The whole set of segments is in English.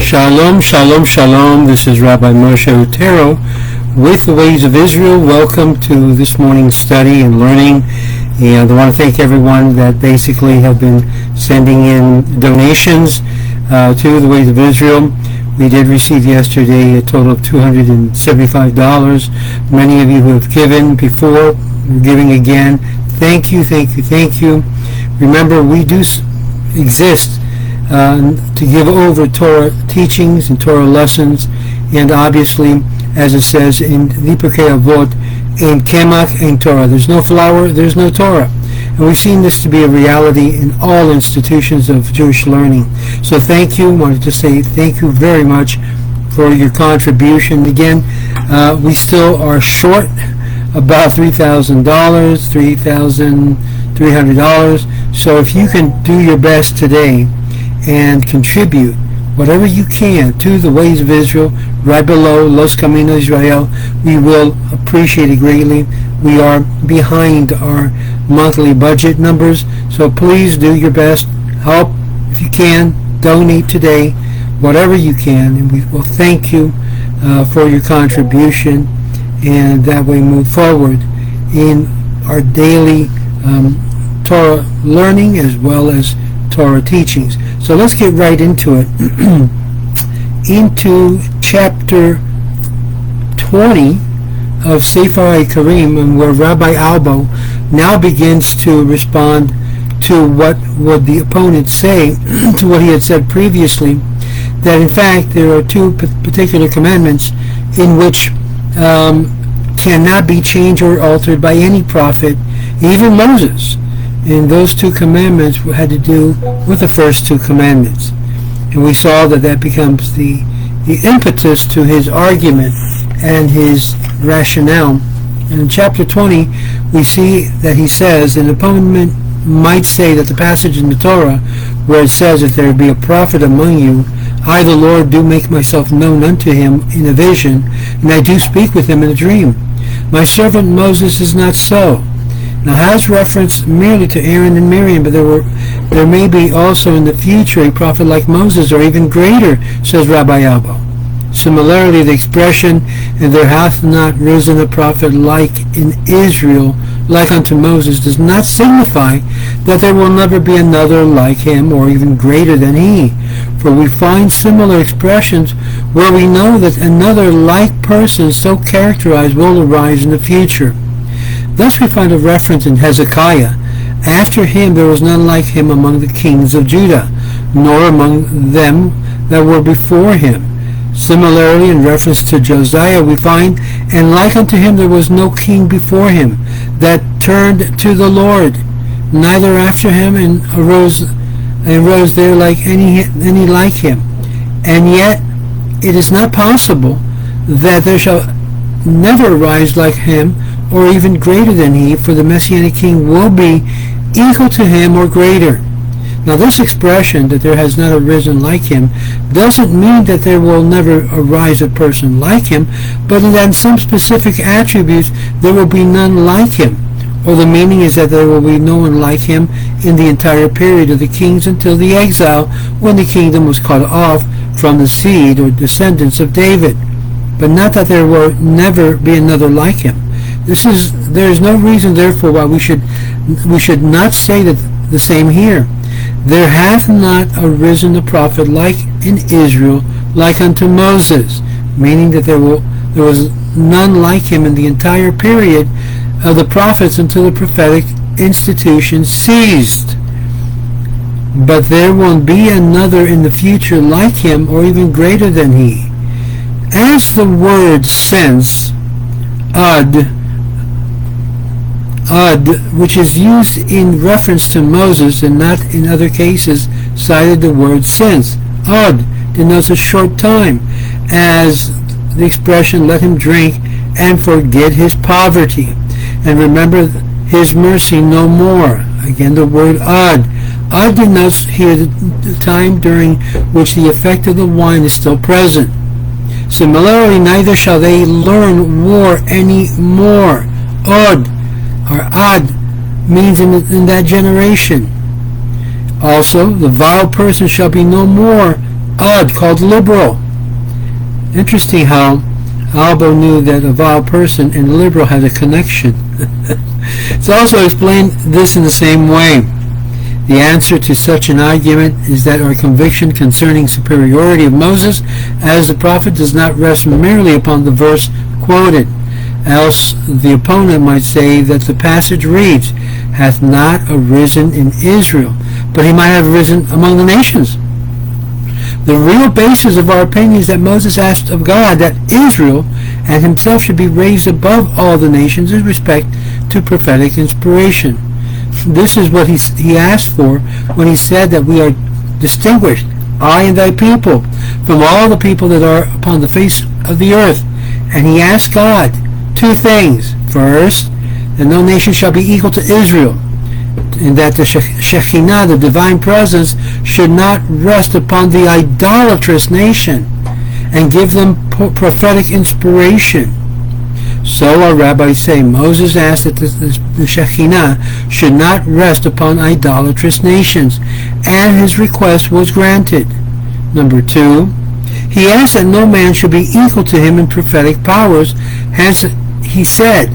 Shalom, shalom, shalom. This is Rabbi Moshe with the Ways of Israel. Welcome to this morning's study and learning. And I want to thank everyone that basically have been sending in donations to the Ways of Israel. We did receive yesterday a total of $275. Many of you who have given before, giving again. Thank you, thank you, thank you. Remember, we do exist to give over Torah teachings and Torah lessons, and obviously, as it says in Likutei Avot, in Kemach in Torah, there's no flour, there's no Torah. And we've seen this to be a reality in all institutions of Jewish learning. So thank you. I wanted to say thank you very much for your contribution. Again, we still are short about $3,000, $3,300. So if you can do your best today and contribute whatever you can to the Ways of Israel, right below Los Caminos Israel, we will appreciate it greatly. We are behind our monthly budget numbers, so please do your best. Help if you can. Donate today, whatever you can, and we will thank you for your contribution, and that way move forward in our daily Torah learning as well as Torah teachings. So let's get right into it. Into chapter 20 of Sefer Ikkarim, and where Rabbi Albo now begins to respond to what would the opponents say to what he had said previously, that in fact there are two particular commandments in which cannot be changed or altered by any prophet, even Moses. And those two commandments had to do with the first two commandments. And we saw that becomes the impetus to his argument and his rationale. And in chapter 20, we see that he says, an opponent might say that the passage in the Torah where it says, if there be a prophet among you, I, the Lord, do make myself known unto him in a vision, and I do speak with him in a dream. My servant Moses is not so. Now, has reference merely to Aaron and Miriam, but there may be also in the future a prophet like Moses, or even greater, says Rabbi Albo. Similarly, the expression, and there hath not risen a prophet like in Israel, like unto Moses, does not signify that there will never be another like him, or even greater than he. For we find similar expressions where we know that another like person so characterized will arise in the future. Thus we find a reference in Hezekiah, after him there was none like him among the kings of Judah, nor among them that were before him. Similarly, in reference to Josiah, we find, and like unto him there was no king before him that turned to the Lord, neither after him, and arose there like any like him. And yet it is not possible that there shall never arise like him, or even greater than he, for the Messianic king will be equal to him or greater. Now this expression, that there has not arisen like him, doesn't mean that there will never arise a person like him, but that in some specific attributes there will be none like him. Or the meaning is that there will be no one like him in the entire period of the kings until the exile, when the kingdom was cut off from the seed or descendants of David. But not that there will never be another like him. There is no reason, therefore, why we should not say that the same here. There hath not arisen a prophet like in Israel, like unto Moses, meaning that there was none like him in the entire period of the prophets until the prophetic institution ceased. But there won't be another in the future like him, or even greater than he. As the word sense, ad, which is used in reference to Moses and not in other cases, cited the word since. Ad denotes a short time, as the expression, let him drink and forget his poverty, and remember his mercy no more. Again, the word ad. Ad denotes here the time during which the effect of the wine is still present. Similarly, neither shall they learn war any more. Ad, or ad, means in that generation. Also, the vile person shall be no more odd, called liberal. Interesting how Albo knew that a vile person and liberal had a connection. It's also explained this in the same way. The answer to such an argument is that our conviction concerning superiority of Moses as the prophet does not rest merely upon the verse quoted. Else the opponent might say that the passage reads, hath not arisen in Israel, but he might have risen among the nations. The real basis of our opinion is that Moses asked of God that Israel and himself should be raised above all the nations in respect to prophetic inspiration. This is what he asked for when he said that we are distinguished, I and thy people, from all the people that are upon the face of the earth. And he asked God two things. First, that no nation shall be equal to Israel, and that the Shekinah, the divine presence, should not rest upon the idolatrous nation and give them prophetic inspiration. So our rabbis say Moses asked that the Shekinah should not rest upon idolatrous nations, and his request was granted. Number 2, he asked that no man should be equal to him in prophetic powers. Hence he said,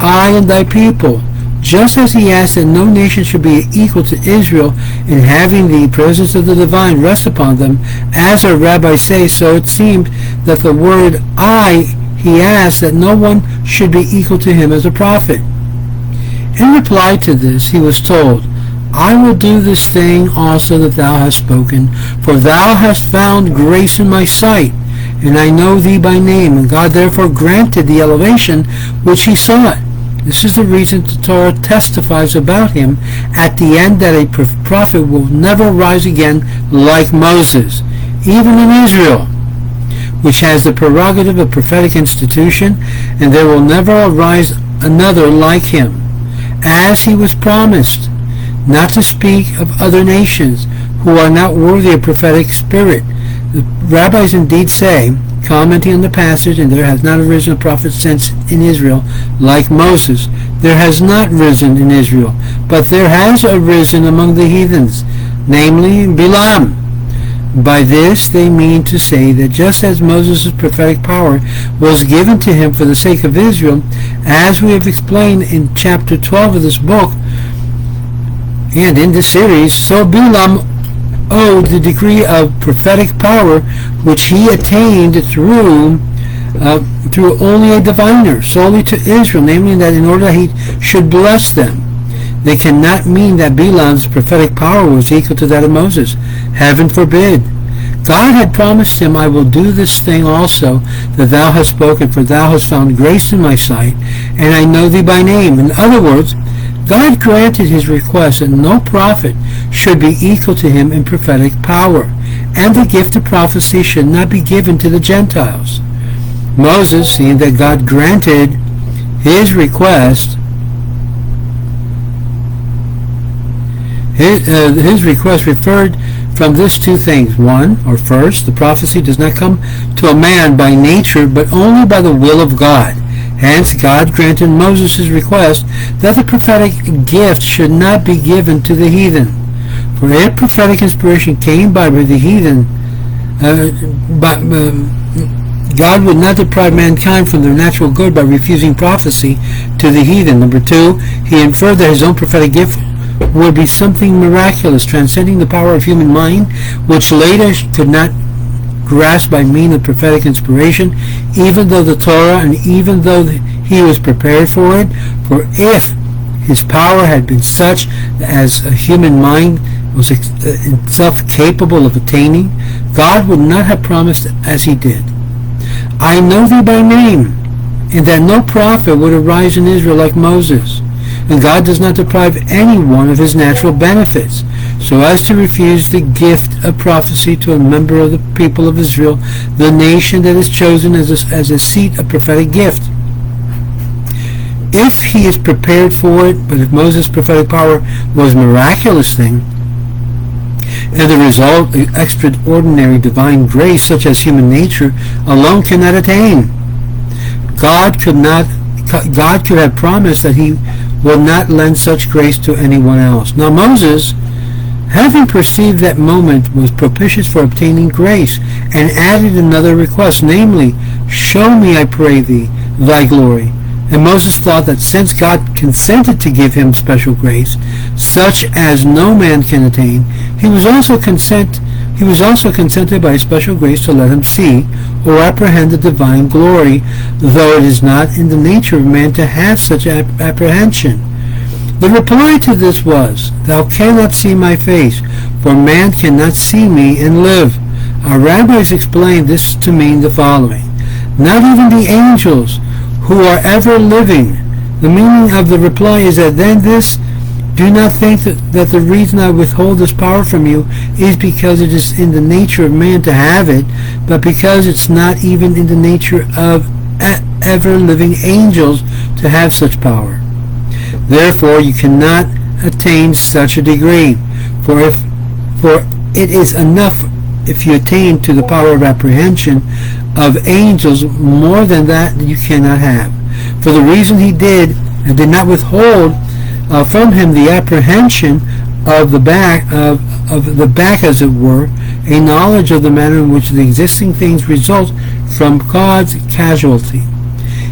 I and thy people. Just as he asked that no nation should be equal to Israel in having the presence of the divine rest upon them, as our rabbis say, so it seemed that the word I, he asked that no one should be equal to him as a prophet. In reply to this, he was told, I will do this thing also that thou hast spoken, for thou hast found grace in my sight, and I know thee by name. And God therefore granted the elevation which he sought. This is the reason the Torah testifies about him at the end that a prophet will never rise again like Moses, even in Israel, which has the prerogative of prophetic institution, and there will never arise another like him, as he was promised, not to speak of other nations who are not worthy of prophetic spirit. The rabbis indeed say, commenting on the passage, and there has not arisen a prophet since in Israel like Moses. There has not risen in Israel, but there has arisen among the heathens, namely Bilam. By this they mean to say that just as Moses' prophetic power was given to him for the sake of Israel, as we have explained in chapter 12 of this book and in this series, so Bilam owed the degree of prophetic power which he attained through only a diviner, solely to Israel, namely that in order that he should bless them. They cannot mean that Bilam's prophetic power was equal to that of Moses. Heaven forbid. God had promised him, I will do this thing also that thou hast spoken, for thou hast found grace in my sight, and I know thee by name. In other words, God granted his request that no prophet should be equal to him in prophetic power, and the gift of prophecy should not be given to the Gentiles. Moses, seeing that God granted his request, his request referred from this two things. One, or first, the prophecy does not come to a man by nature, but only by the will of God. Hence, God granted Moses' request that the prophetic gift should not be given to the heathen. For if prophetic inspiration came by the heathen, God would not deprive mankind from their natural good by refusing prophecy to the heathen. Number 2, he inferred that his own prophetic gift would be something miraculous, transcending the power of human mind, which later could not grasp by means of prophetic inspiration, even though the Torah and even though he was prepared for it. For if his power had been such as a human mind was itself capable of attaining, God would not have promised as he did, I know thee by name, and that no prophet would arise in Israel like Moses. And God does not deprive anyone of his natural benefits, so as to refuse the gift of prophecy to a member of the people of Israel, the nation that is chosen as a seat of prophetic gift. If he is prepared for it, but if Moses' prophetic power was a miraculous thing, and the result extraordinary divine grace such as human nature alone cannot attain, God could have promised that he will not lend such grace to anyone else. Now Moses Having perceived that moment was propitious for obtaining grace, and added another request, namely, show me, I pray thee, thy glory. And Moses thought that since God consented to give him special grace, such as no man can attain, he was also consented by special grace to let him see or apprehend the divine glory, though it is not in the nature of man to have such apprehension. The reply to this was, thou cannot see my face, for man cannot see me and live. Our rabbis explained this to mean the following. Not even the angels who are ever living. The meaning of the reply is that then this, do not think that the reason I withhold this power from you is because it is in the nature of man to have it, but because it's not even in the nature of ever-living angels to have such power. Therefore you cannot attain such a degree, for it is enough if you attain to the power of apprehension of angels. More than that you cannot have. For the reason he did not withhold from him the apprehension of the back, as it were, a knowledge of the manner in which the existing things result from God's causality.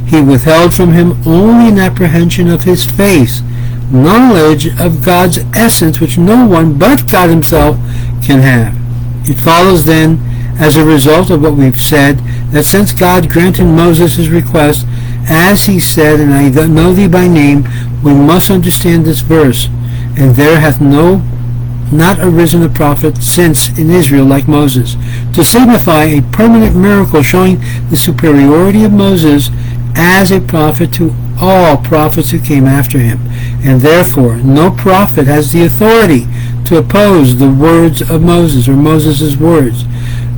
He withheld from him only an apprehension of his face, knowledge of God's essence, which no one but God himself can have. It follows then, as a result of what we've said, that since God granted Moses his request, as he said, and I know thee by name, we must understand this verse. And there hath not arisen a prophet since in Israel like Moses, to signify a permanent miracle showing the superiority of Moses as a prophet to all prophets who came after him. And therefore no prophet has the authority to oppose the words of Moses, or Moses' words.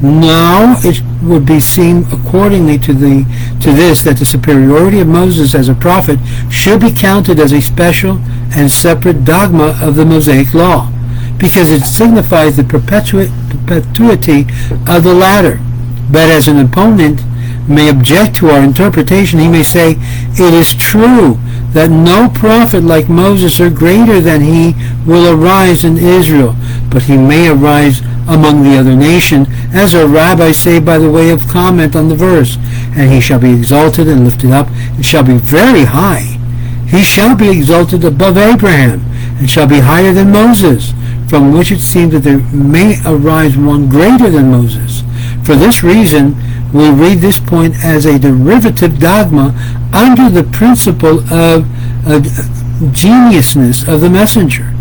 Now it would be seen accordingly to this that the superiority of Moses as a prophet should be counted as a special and separate dogma of the Mosaic law, because it signifies the perpetuity of the latter. But as an opponent may object to our interpretation, he may say, it is true that no prophet like Moses or greater than he will arise in Israel, but he may arise among the other nation, as our rabbis say by the way of comment on the verse, and he shall be exalted and lifted up, and shall be very high. He shall be exalted above Abraham, and shall be higher than Moses, from which it seems that there may arise one greater than Moses. For this reason, we read this point as a derivative dogma under the principle of geniusness of the messenger,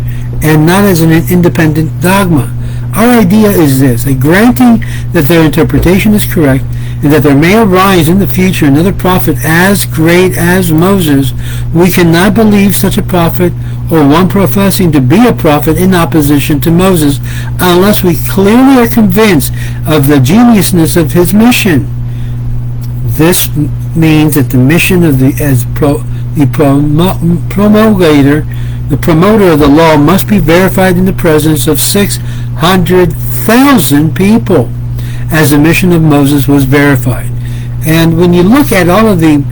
and not as an independent dogma. Our idea is this, that granting that their interpretation is correct, and that there may arise in the future another prophet as great as Moses, we cannot believe such a prophet or one professing to be a prophet in opposition to Moses unless we clearly are convinced of the geniusness of his mission. This means that the mission of the promoter of the law must be verified in the presence of 600,000 people, as the mission of Moses was verified. And when you look at all of the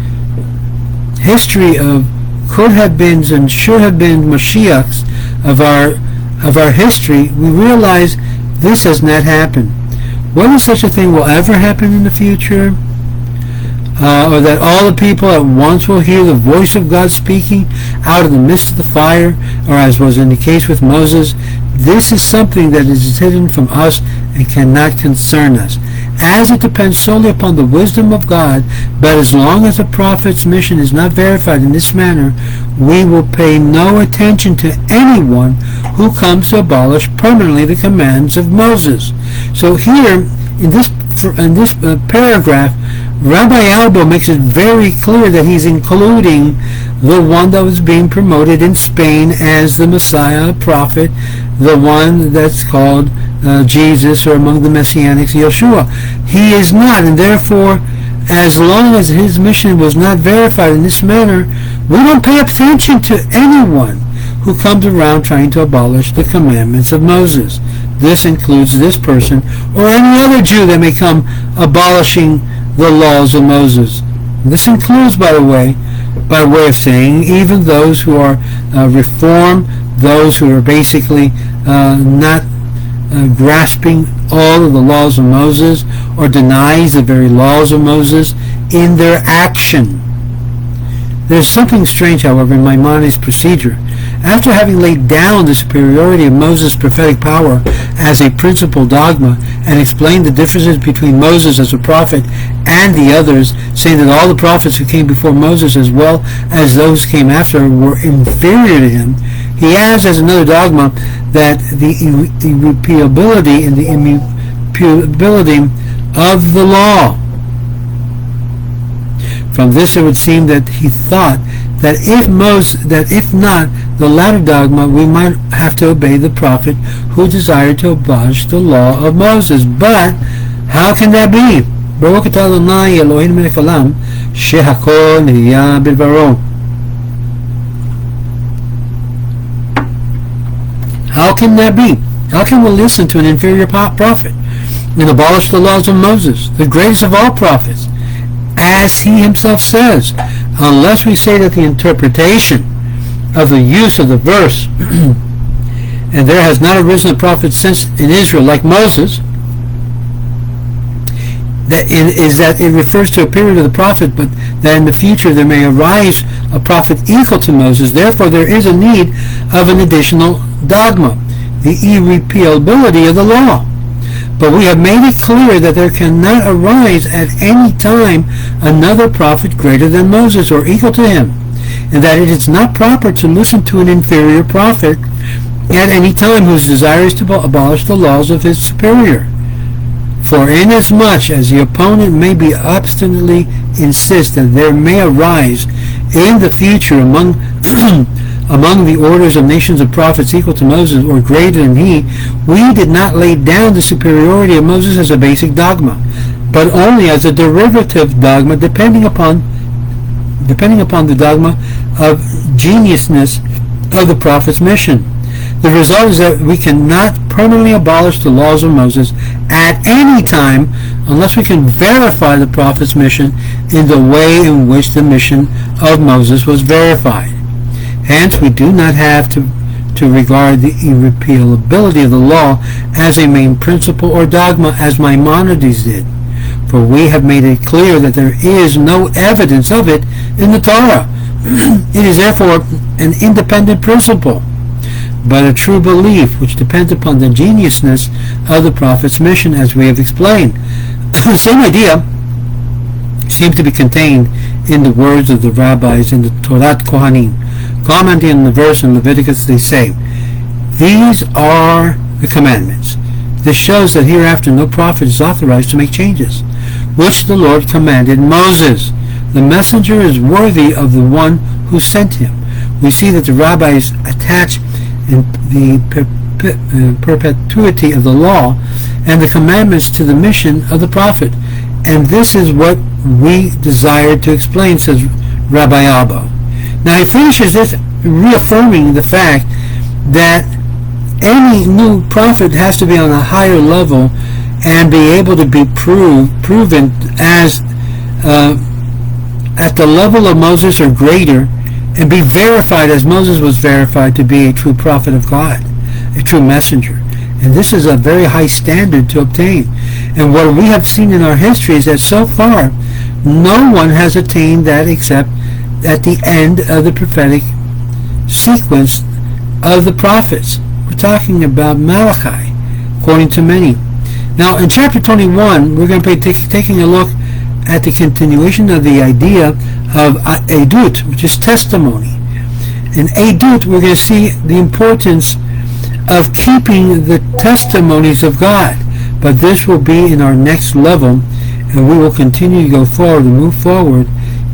history of could have beens and should have been Mashiachs of our history, we realize this has not happened. Whether such a thing will ever happen in the future, or that all the people at once will hear the voice of God speaking out of the midst of the fire, or as was in the case with Moses, this is something that is hidden from us and cannot concern us, as it depends solely upon the wisdom of God. But as long as a prophet's mission is not verified in this manner, we will pay no attention to anyone who comes to abolish permanently the commands of Moses. So here, in this paragraph, Rabbi Albo makes it very clear that he's including the one that was being promoted in Spain as the Messiah prophet, the one that's called Jesus, or among the Messianics, Yeshua. He is not, and therefore, as long as his mission was not verified in this manner, we don't pay attention to anyone who comes around trying to abolish the commandments of Moses. This includes this person or any other Jew that may come abolishing the laws of Moses. This includes, by the way, by way of saying, even those who are reform, those who are basically not grasping all of the laws of Moses, or denies the very laws of Moses in their action. There's something strange, however, in Maimonides' procedure. After having laid down the superiority of Moses' prophetic power as a principal dogma and explained the differences between Moses as a prophet and the others, saying that all the prophets who came before Moses as well as those who came after were inferior to him, he adds as another dogma that the irrepealability and the immutability of the law. From this it would seem that he thought that if not the latter dogma, we might have to obey the prophet who desired to abolish the law of Moses. But how can that be? How can that be? How can we listen to an inferior prophet and abolish the laws of Moses, the greatest of all prophets, as he himself says, unless we say that the interpretation of the use of the verse and there has not arisen a prophet since in Israel like Moses, that it refers to a period of the prophet, but that in the future there may arise a prophet equal to Moses. Therefore there is a need of an additional dogma, the irrepealability of the law. But we have made it clear that there cannot arise at any time another prophet greater than Moses or equal to him, and that it is not proper to listen to an inferior prophet at any time whose desire is to abolish the laws of his superior. For inasmuch as the opponent may be obstinately insist that there may arise in the future among the orders of nations of prophets equal to Moses or greater than he, we did not lay down the superiority of Moses as a basic dogma, but only as a derivative dogma depending upon the dogma of geniusness of the prophet's mission. The result is that we cannot permanently abolish the laws of Moses at any time unless we can verify the prophet's mission in the way in which the mission of Moses was verified. Hence, we do not have to regard the irrepealability of the law as a main principle or dogma as Maimonides did, for we have made it clear that there is no evidence of it in the Torah. It is therefore an independent principle, but a true belief which depends upon the geniusness of the prophet's mission, as we have explained. The same idea seems to be contained in the words of the rabbis in the Torah Kohanim. Commenting on the verse in Leviticus, they say, "These are the commandments." This shows that hereafter no prophet is authorized to make changes, which the Lord commanded Moses. The messenger is worthy of the one who sent him. We see that the rabbis attach the perpetuity of the law and the commandments to the mission of the prophet. And this is what we desire to explain, says Rabbi Abba. Now he finishes this reaffirming the fact that any new prophet has to be on a higher level and be able to be proven as at the level of Moses or greater, and be verified as Moses was verified to be a true prophet of God, a true messenger. And this is a very high standard to obtain. And what we have seen in our history is that so far no one has attained that except at the end of the prophetic sequence of the prophets. We're talking about Malachi, according to many. Now in chapter 21 we're going to be taking a look at the continuation of the idea of edut, which is testimony. In edut we're going to see the importance of keeping the testimonies of God, but this will be in our next level, and we will continue to go forward and move forward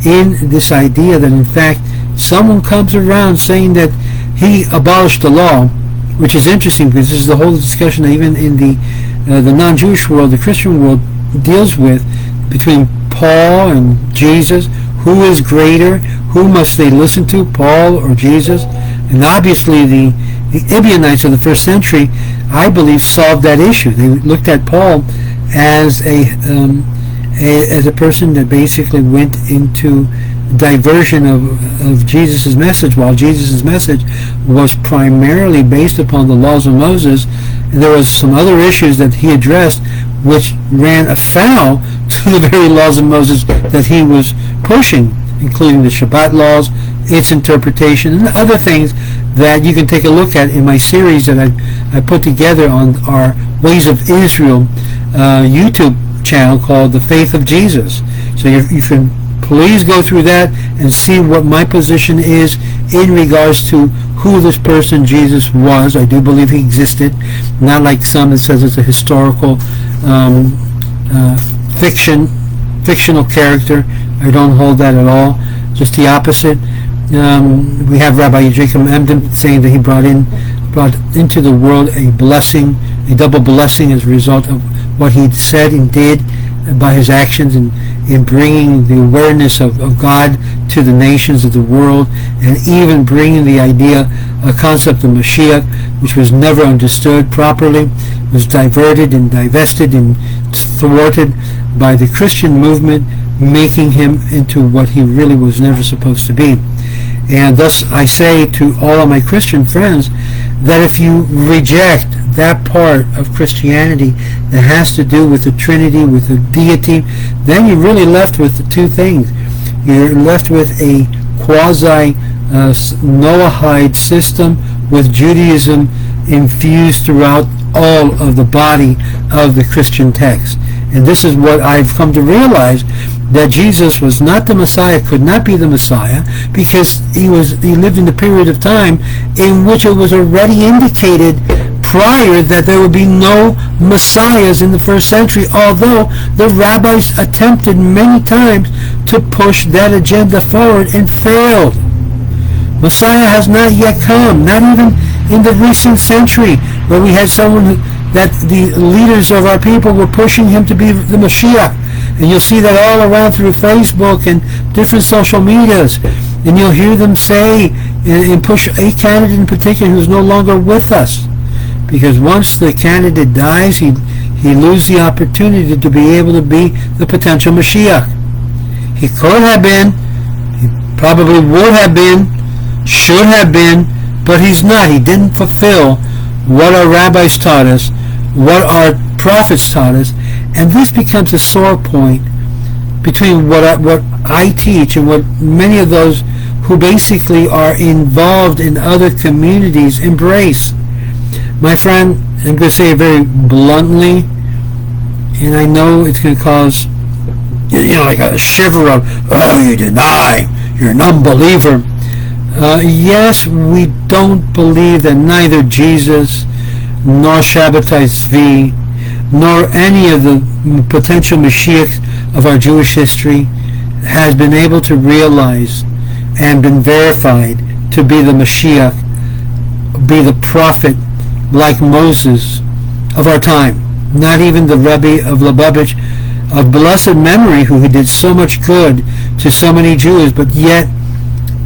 in this idea that in fact someone comes around saying that he abolished the law, which is interesting because this is the whole discussion that even in the non-Jewish world, the Christian world, deals with between Paul and Jesus. Who is greater? Who must they listen to, Paul or Jesus? And obviously the Ebionites of the first century, I believe, solved that issue. They looked at Paul as a person that basically went into diversion of Jesus' message, while Jesus' message was primarily based upon the laws of Moses. There was some other issues that he addressed which ran afoul to the very laws of Moses that he was pushing, including the Shabbat laws, its interpretation, and other things that you can take a look at in my series that I put together on our Ways of Israel YouTube channel called The Faith of Jesus. So you can please go through that and see what my position is in regards to who this person Jesus was. I do believe he existed, not like some that says it's a historical fictional character. I don't hold that at all. Just the opposite. We have Rabbi Jacob Emden saying that he brought into the world a blessing, a double blessing as a result of what he said and did by his actions in bringing the awareness of God to the nations of the world, and even bringing the idea, a concept of Mashiach, which was never understood properly, was diverted and divested and thwarted by the Christian movement, making him into what he really was never supposed to be. And thus I say to all of my Christian friends that if you reject that part of Christianity that has to do with the Trinity, with the deity, then you're really left with the two things. You're left with a quasi-Noahide system with Judaism infused throughout all of the body of the Christian text. And this is what I've come to realize, that Jesus was not the Messiah, could not be the Messiah, because he lived in the period of time in which it was already indicated prior that there would be no Messiahs in the first century, although the rabbis attempted many times to push that agenda forward and failed. Messiah has not yet come, not even in the recent century, where we had someone that the leaders of our people were pushing him to be the Mashiach. And you'll see that all around through Facebook and different social medias. And you'll hear them say and push a candidate in particular who's no longer with us. Because once the candidate dies, he loses the opportunity to be able to be the potential Mashiach. He could have been, he probably would have been, should have been, but he's not. He didn't fulfill what our rabbis taught us, what our prophets taught us, and this becomes a sore point between what I teach and what many of those who basically are involved in other communities embrace. My friend, I'm going to say it very bluntly, and I know it's going to cause, like a shiver of, oh, you deny, you're an unbeliever. Yes, we don't believe that neither Jesus nor Shabbatai Tzvi nor any of the potential Mashiachs of our Jewish history has been able to realize and been verified to be the Mashiach, be the prophet like Moses of our time. Not even the Rebbe of Lubavitch of blessed memory, who did so much good to so many Jews, but yet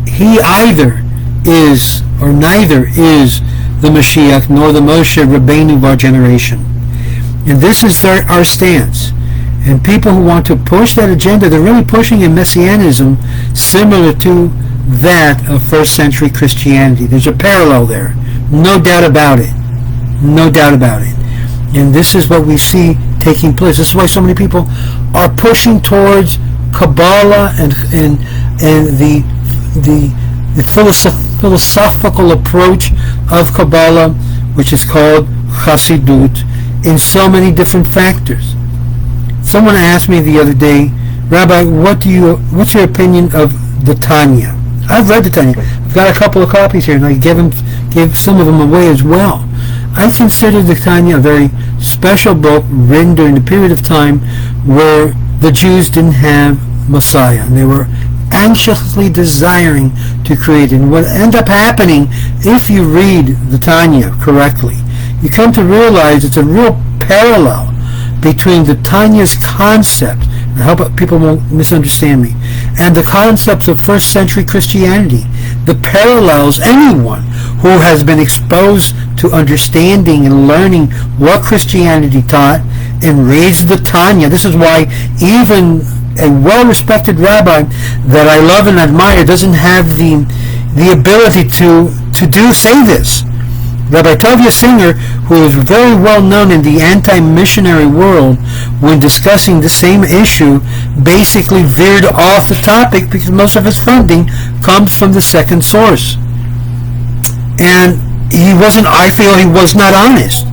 he either is or neither is the Mashiach nor the Moshe Rabbeinu of our generation. And this is our stance. And people who want to push that agenda, they're really pushing a messianism similar to that of first century Christianity. There's a parallel there. No doubt about it. No doubt about it. And this is what we see taking place. This is why so many people are pushing towards Kabbalah and the philosophical approach of Kabbalah, which is called Chassidut, in so many different factors. Someone asked me the other day, Rabbi, what's your opinion of the Tanya? I've read the Tanya. I've got a couple of copies here, and I gave some of them away as well. I consider the Tanya a very special book written during the period of time where the Jews didn't have Messiah, and they were anxiously desiring to create it. And what ended up happening, if you read the Tanya correctly, you come to realize it's a real parallel between the Tanya's concept, and I hope people won't misunderstand me, and the concepts of first century Christianity. The parallels anyone who has been exposed to understanding and learning what Christianity taught and reads the Tanya. This is why even a well-respected rabbi that I love and admire doesn't have the ability to say this. Rabbi Tovia Singer, who is very well known in the anti-missionary world, when discussing the same issue, basically veered off the topic because most of his funding comes from the second source. And I feel he was not honest.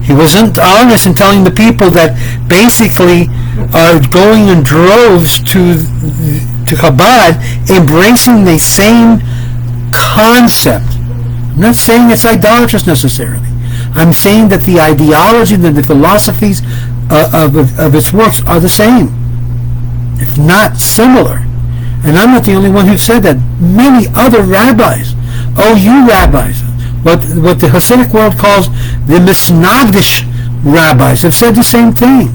He wasn't honest in telling the people that basically are going in droves to Chabad, embracing the same concept. I'm not saying it's idolatrous necessarily. I'm saying that the ideology and the philosophies of its works are the same, if not similar. And I'm not the only one who said that. Many other rabbis, OU rabbis, what the Hasidic world calls the Messianic rabbis, have said the same thing.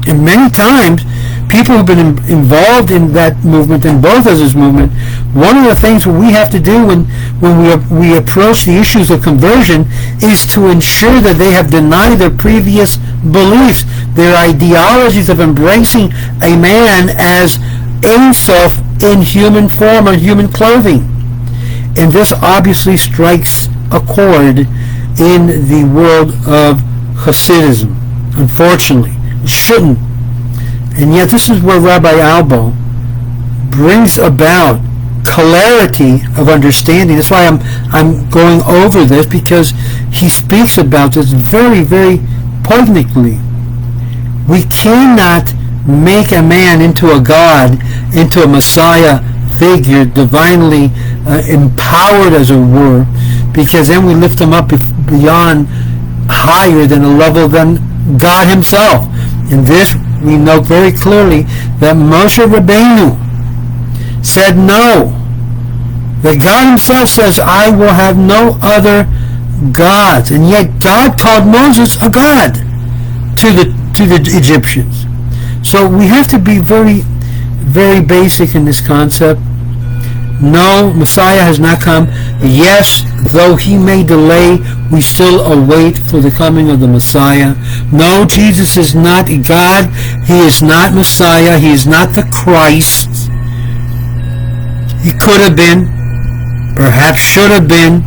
And many times, people who've been involved in that movement and both of this movement, one of the things we have to do when we approach the issues of conversion is to ensure that they have denied their previous beliefs, their ideologies of embracing a man as Ein Sof in human form or human clothing. And this obviously strikes a chord in the world of Hasidism. Unfortunately, it shouldn't. And yet this is where Rabbi Albo brings about clarity of understanding. That's why I'm going over this, because he speaks about this very, very poignantly. We cannot make a man into a god, into a Messiah figure, divinely empowered as it were, because then we lift him up beyond, higher than a level than God himself. In this we know very clearly that Moshe Rabbeinu said no. That God himself says, I will have no other gods. And yet God called Moses a god to the Egyptians. So we have to be very, very basic in this concept. No, Messiah has not come. Yes, though he may delay, we still await for the coming of the Messiah. No, Jesus is not God. He is not Messiah. He is not the Christ. He could have been, perhaps should have been.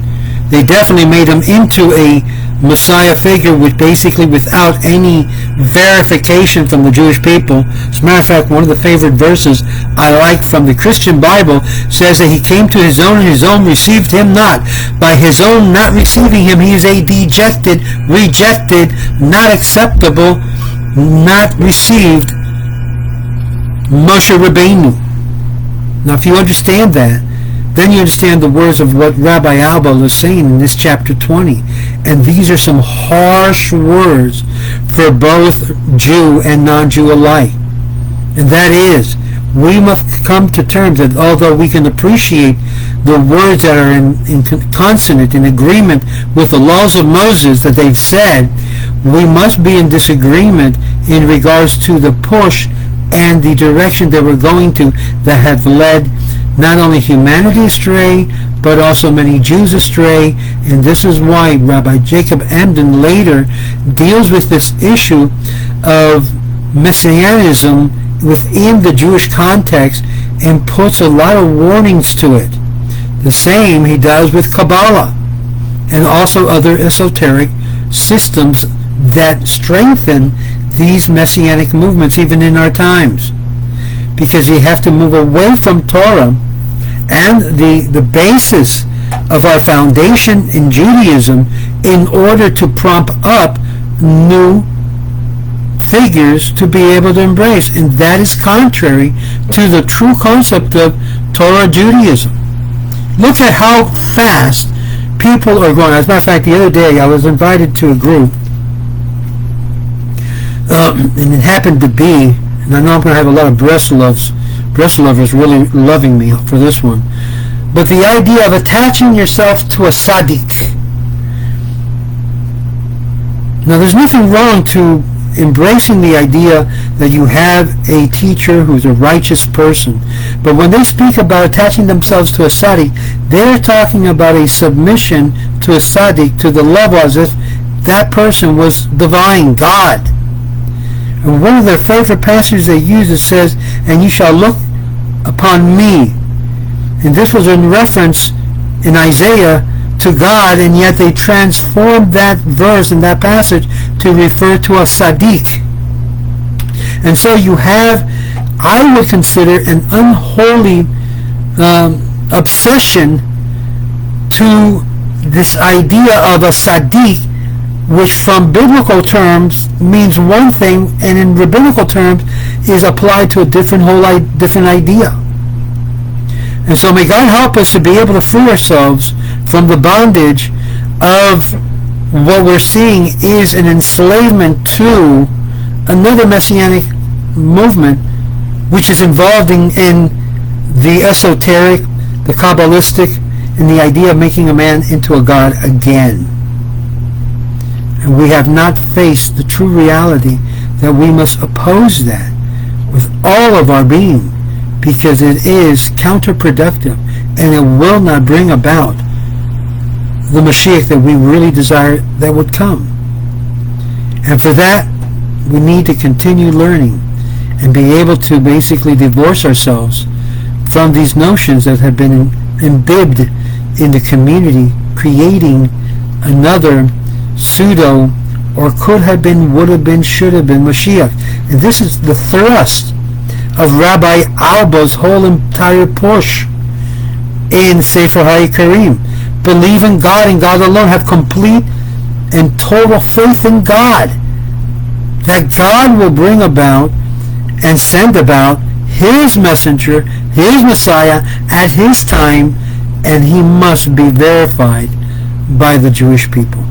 They definitely made him into a Messiah figure, which basically without any verification from the Jewish people. As a matter of fact, one of the favorite verses I like from the Christian Bible says that he came to his own and his own received him not. By his own not receiving him, he is a dejected, rejected, not acceptable, not received Moshe Rabbeinu. Now if you understand that, then you understand the words of what Rabbi Albo is saying in this chapter 20. And these are some harsh words for both Jew and non-Jew alike. And that is, we must come to terms that although we can appreciate the words that are in consonant, in agreement with the laws of Moses that they've said, we must be in disagreement in regards to the push and the direction that we're going to that have led not only humanity astray, but also many Jews astray. And this is why Rabbi Jacob Emden later deals with this issue of Messianism within the Jewish context and puts a lot of warnings to it. The same he does with Kabbalah and also other esoteric systems that strengthen these Messianic movements even in our times. Because you have to move away from Torah and the basis of our foundation in Judaism in order to prompt up new figures to be able to embrace. And that is contrary to the true concept of Torah Judaism. Look at how fast people are going. As a matter of fact, the other day I was invited to a group, and it happened to be, and I know I'm going to have a lot of breast lovers really loving me for this one, but the idea of attaching yourself to a tzaddik. Now there's nothing wrong to embracing the idea that you have a teacher who's a righteous person, but when they speak about attaching themselves to a tzaddik, they're talking about a submission to a tzaddik to the level as if that person was divine, God. And one of their favorite passages they use, it says, "And you shall look upon me." And this was in reference in Isaiah to God, and yet they transformed that verse and that passage to refer to a Sadiq. And so you have, I would consider, an unholy obsession to this idea of a Sadiq, which from biblical terms means one thing, and in rabbinical terms is applied to a different idea. And so may God help us to be able to free ourselves from the bondage of what we're seeing is an enslavement to another Messianic movement, which is involved in the esoteric, the Kabbalistic, and the idea of making a man into a god again. And we have not faced the true reality that we must oppose that with all of our being, because it is counterproductive and it will not bring about the Mashiach that we really desire that would come. And for that, we need to continue learning and be able to basically divorce ourselves from these notions that have been imbibed in the community, creating another pseudo or could have been, would have been, should have been Mashiach. And this is the thrust of Rabbi Albo's whole entire push in Sefer Ikkarim. Believe in God and God alone. Have complete and total faith in God, that God will bring about and send about His messenger, His Messiah at His time, and He must be verified by the Jewish people.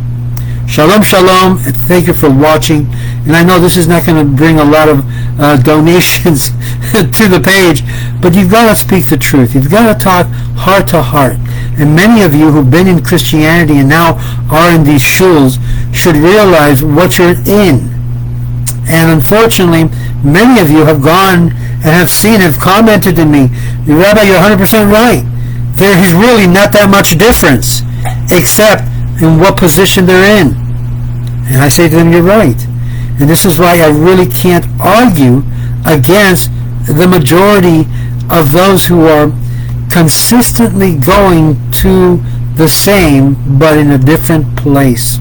Shalom, shalom, and thank you for watching. And I know this is not going to bring a lot of donations to the page, but you've got to speak the truth. You've got to talk heart to heart. And many of you who've been in Christianity and now are in these shuls should realize what you're in. And unfortunately, many of you have gone and have seen, have commented to me, "Rabbi, you're 100% right. There is really not that much difference, except in what position they're in." And I say to them, you're right. And this is why I really can't argue against the majority of those who are consistently going to the same but in a different place.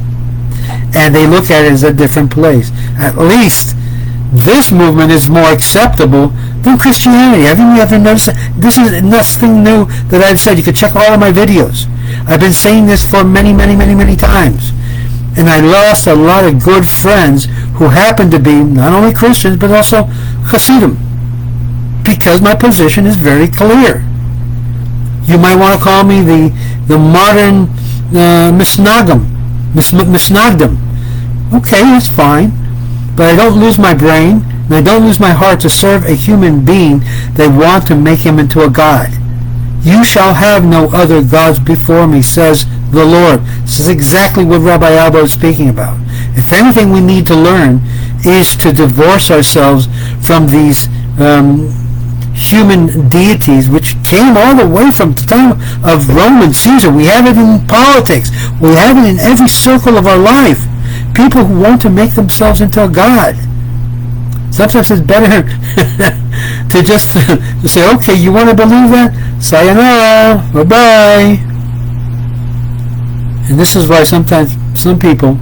And they look at it as a different place. At least this movement is more acceptable than Christianity. Have you ever noticed that? This is nothing new that I've said. You can check all of my videos. I've been saying this for many, many, many, many times. And I lost a lot of good friends who happened to be not only Christians but also Hasidim, because my position is very clear. You might want to call me the modern Misnagdim. Okay, that's fine. But I don't lose my brain, and I don't lose my heart to serve a human being that want to make him into a god. "You shall have no other gods before me," says the Lord. This is exactly what Rabbi Albo is speaking about. If anything we need to learn is to divorce ourselves from these human deities, which came all the way from the time of Rome and Caesar. We have it in politics. We have it in every circle of our life. People who want to make themselves into a god. Sometimes it's better to just say, okay, you want to believe that? Sayonara, bye-bye. And this is why sometimes some people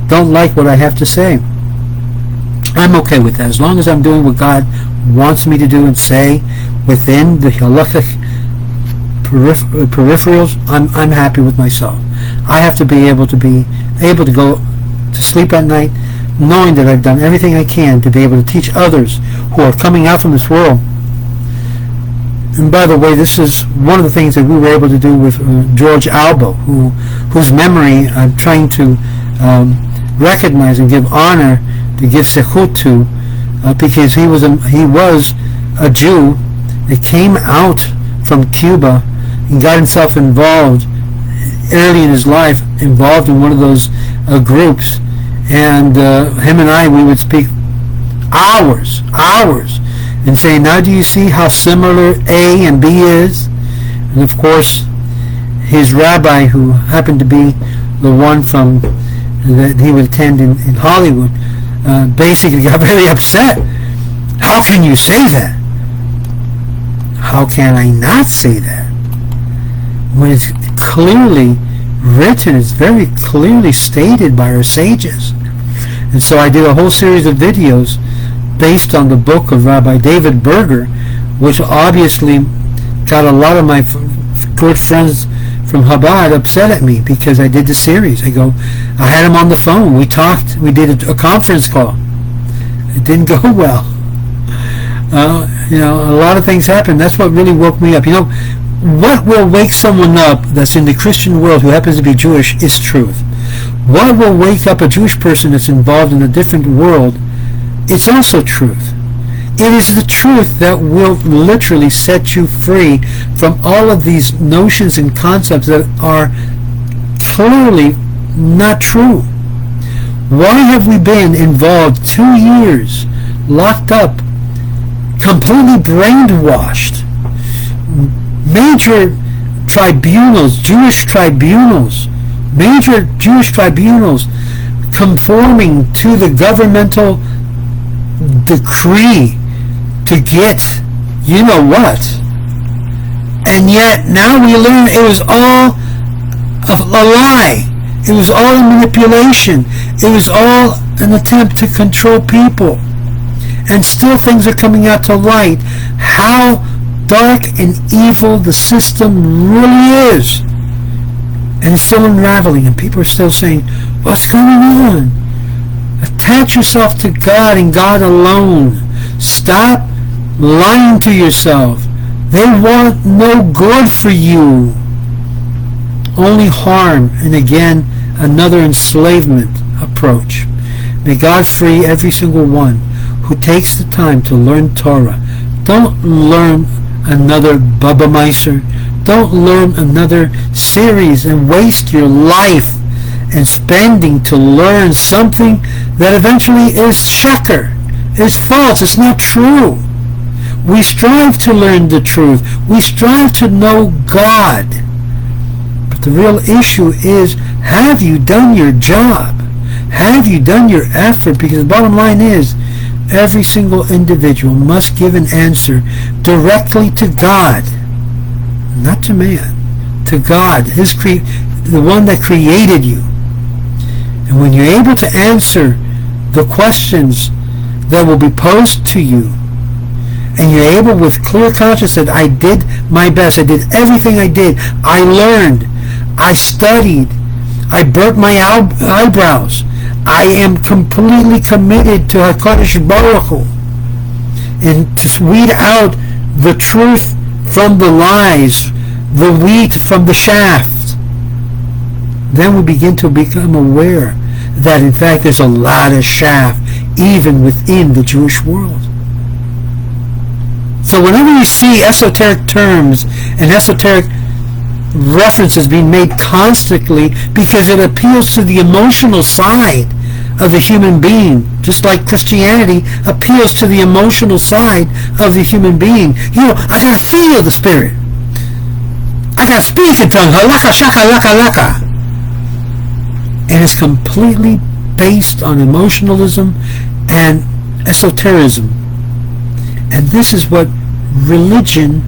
don't like what I have to say. I'm okay with that. As long as I'm doing what God wants me to do and say within the halachic peripherals, I'm happy with myself. I have to be able to go to sleep at night knowing that I've done everything I can to be able to teach others who are coming out from this world. And by the way, this is one of the things that we were able to do with George Albo, whose memory I'm trying to recognize and give honor, to give sechut to, because he was a Jew that came out from Cuba and got himself involved early in his life, involved in one of those groups, and him and I, we would speak hours, and say, now do you see how similar A and B is? And of course, his rabbi, who happened to be the one from that he would attend in Hollywood, basically got very upset. How can you say that? How can I not say that? When it's clearly written, it's very clearly stated by our sages. And so I did a whole series of videos based on the book of Rabbi David Berger, which obviously got a lot of my good friends from Chabad upset at me because I did the series. I had him on the phone. We talked. We did a conference call. It didn't go well. A lot of things happened. That's what really woke me up. What will wake someone up that's in the Christian world who happens to be Jewish is truth. What will wake up a Jewish person that's involved in a different world? It's also truth. It is the truth that will literally set you free from all of these notions and concepts that are clearly not true. Why have we been involved 2 years, locked up, completely brainwashed? Major tribunals, major Jewish tribunals conforming to the governmental decree to get you know what. And yet now we learn it was all a lie. It was all a manipulation. It was all an attempt to control people. And still things are coming out to light how dark and evil the system really is. And it's still unraveling, and people are still saying, what's going on? Attach yourself to God and God alone. Stop lying to yourself. They want no good for you. Only harm, and again, another enslavement approach. May God free every single one who takes the time to learn Torah. Don't learn another Baba Meiser. Don't learn another series and waste your life and spending to learn something that eventually is sheker, is false, it's not true. We strive to learn the truth. We strive to know God. But the real issue is, have you done your job? Have you done your effort? Because the bottom line is, every single individual must give an answer directly to God. Not to man. To God. The one that created you. And when you're able to answer the questions that will be posed to you, and you're able with clear conscience that I did my best, I did everything I did, I learned, I studied, I burnt my eyebrows, I am completely committed to HaKadosh Baruch Hu, and to weed out the truth from the lies, the wheat from the shaft. Then we begin to become aware that in fact there's a lot of chaff even within the Jewish world. So whenever you see esoteric terms and esoteric references being made constantly because it appeals to the emotional side of the human being, just like Christianity appeals to the emotional side of the human being. I gotta feel the Spirit. I gotta speak in tongues. Halaka shaka laka laka. And it's completely based on emotionalism and esotericism. And this is what religion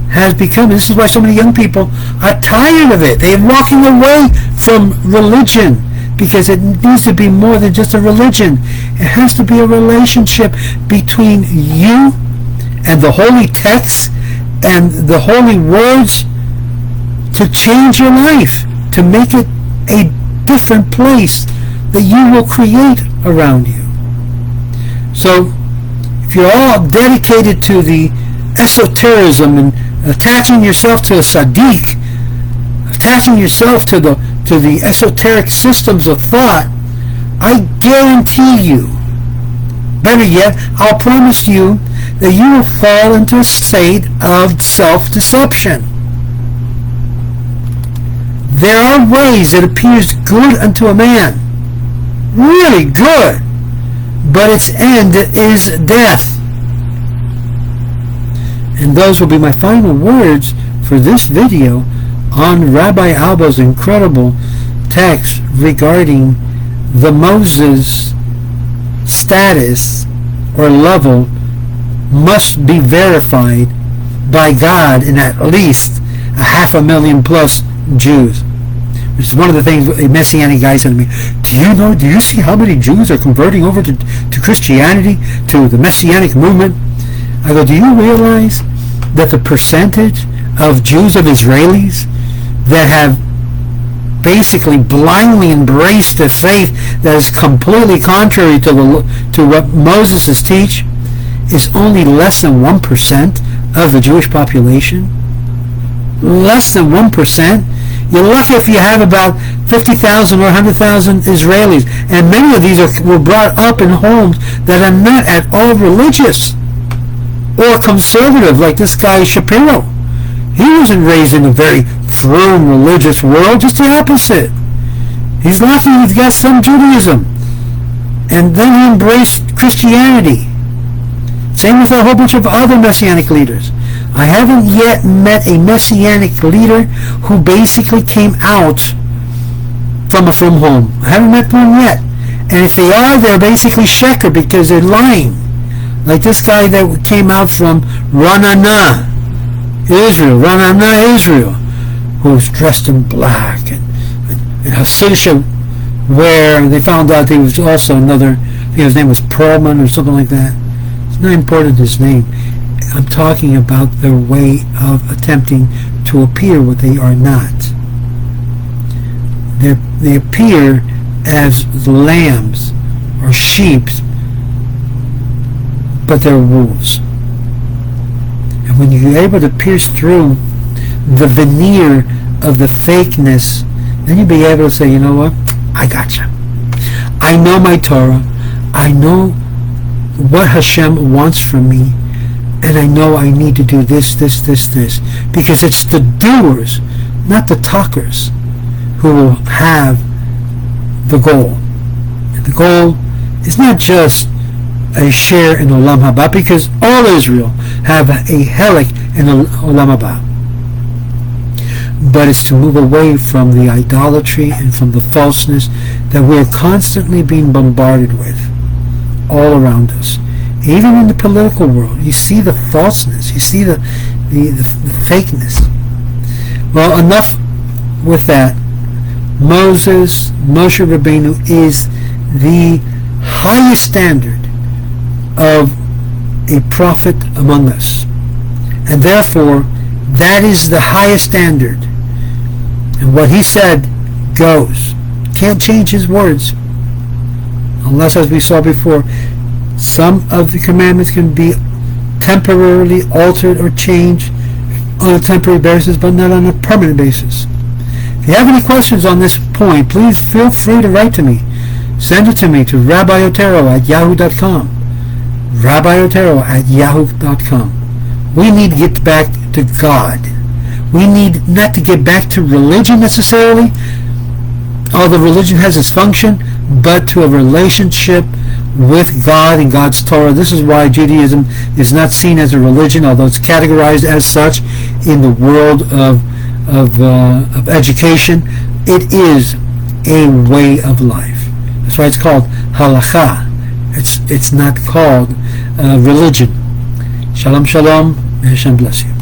has become. This is why so many young people are tired of it. They're walking away from religion because it needs to be more than just a religion. It has to be a relationship between you and the holy texts and the holy words to change your life, to make it a different place that you will create around you. So if you're all dedicated to the esotericism and attaching yourself to a Sadiq, attaching yourself to the esoteric systems of thought, I guarantee you, better yet, I'll promise you that you will fall into a state of self-deception. There are ways that appears good unto a man, really good, but its end is death. And those will be my final words for this video on Rabbi Albo's incredible text regarding the Moses status or level must be verified by God in at least 500,000 plus Jews. Which is one of the things a Messianic guy said to me, do you see how many Jews are converting over to Christianity, to the Messianic movement? I go, do you realize that the percentage of Jews, of Israelis, that have basically blindly embraced a faith that is completely contrary to what Moses teach is only less than 1% of the Jewish population? Less than 1%? You're lucky if you have about 50,000 or 100,000 Israelis, and many of these were brought up in homes that are not at all religious or conservative, like this guy Shapiro. He wasn't raised in a very firm religious world, just the opposite. He's lucky he's got some Judaism, and then he embraced Christianity. Same with a whole bunch of other Messianic leaders. I haven't yet met a Messianic leader who basically came out from a firm home. I haven't met one yet. And if they are, they're basically sheker because they're lying. Like this guy that came out from Ranana, Israel, who's dressed in black, and Hasidic wear. They found out he was also another, I think his name was Perlman or something like that. It's not important his name. I'm talking about their way of attempting to appear what they are not. They appear as lambs or sheep, but they're wolves. And when you're able to pierce through the veneer of the fakeness, then you'll be able to say, you know what? I got you. I know my Torah. I know what Hashem wants from me. And I know I need to do this. Because it's the doers, not the talkers, who will have the goal. And the goal is not just a share in Olam Haba, because all Israel have a helik in Olam Haba. But it's to move away from the idolatry and from the falseness that we're constantly being bombarded with all around us. Even in the political world, you see the falseness, you see the fakeness. Well, enough with that. Moshe Rabbeinu is the highest standard of a prophet among us. And therefore, that is the highest standard. And what he said goes. Can't change his words. Unless, as we saw before, some of the commandments can be temporarily altered or changed on a temporary basis, but not on a permanent basis. If you have any questions on this point, please feel free to write to me. Send it to me to rabbiotero@yahoo.com. rabbiotero@yahoo.com. We need to get back to God. We need not to get back to religion necessarily, although religion has its function, but to a relationship with God and God's Torah. This is why Judaism is not seen as a religion, although it's categorized as such in the world of education. It is a way of life. That's why it's called halakha. It's not called religion. Shalom, shalom. May Hashem bless you.